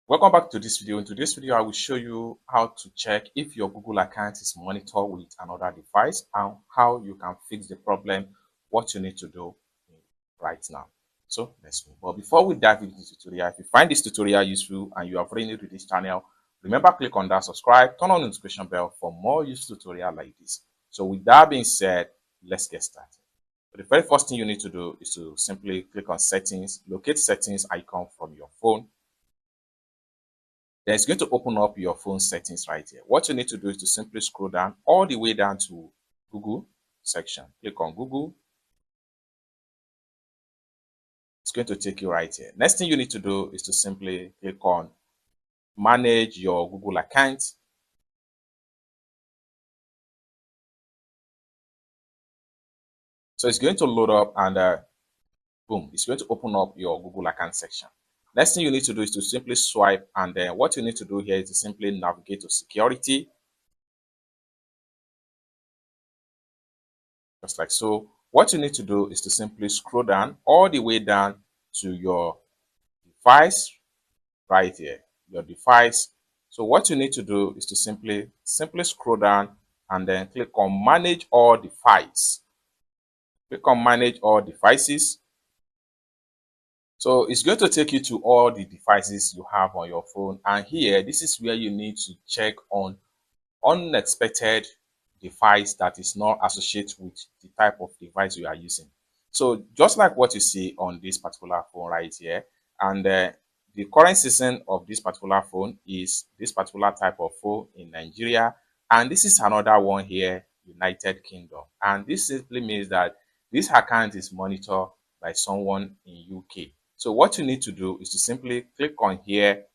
Welcome back to this video. In today's video, I will show you how to check if your Google account is monitored with another device and how you can fix the problem, what you need to do right now. So let's move. But before we dive into the tutorial, if you find this tutorial useful and you are very new to this channel, remember click on that subscribe, turn on the notification bell for more useful tutorial like this. So with that being said, let's get started. So the very first thing you need to do is to simply click on settings, locate settings icon from your phone. Then it's going to open up your phone settings right here. What you need to do is to simply scroll down all the way down to Google section. Click on Google. It's going to take you right here. Next thing you need to do is to simply click on manage your Google account. So it's going to load up and boom, it's going to open up your Google account section. Next thing you need to do is to simply swipe, and then what you need to do here is to simply navigate to security. Just like so. What you need to do is to simply scroll down all the way down to your device right here, your device. So what you need to do is to simply scroll down and then click on manage all devices. Click on manage all devices. So it's going to take you to all the devices you have on your phone, and here this is where you need to check on unexpected device that is not associated with the type of device you are using. So just like what you see on this particular phone right here, and the current season of this particular phone is this particular type of phone in Nigeria, and this is another one here, United Kingdom. And this simply means that this account is monitored by someone in UK. So what you need to do is to simply click on here.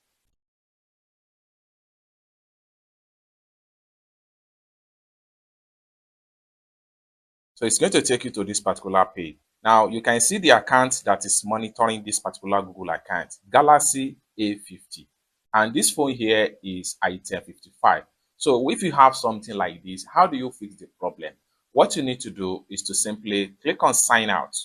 So it's going to take you to this particular page. Now you can see the account that is monitoring this particular Google account, Galaxy A50. And this phone here is item 55. So if you have something like this, how do you fix the problem? What you need to do is to simply click on sign out.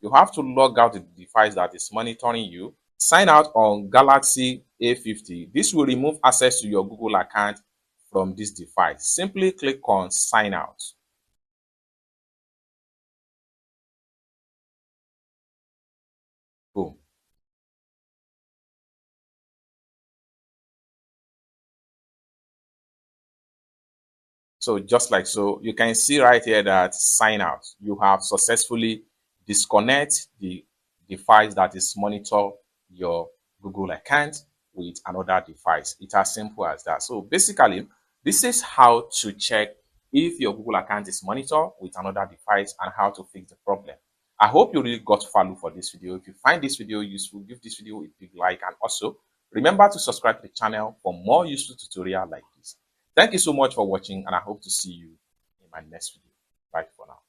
You have to log out the device that is monitoring you. Sign out on Galaxy A50. This will remove access to your Google account from this device. Simply click on sign out. Boom. So just like so, you can see right here that sign out. You have successfully disconnect the device that is monitor your Google account with another device. It's as simple as that. So basically, this is how to check if your Google account is monitored with another device and how to fix the problem. I hope you really got value for this video. If you find this video useful, give this video a big like, and also remember to subscribe to the channel for more useful tutorials like this. Thank you so much for watching, and I hope to see you in my next video. Bye for now.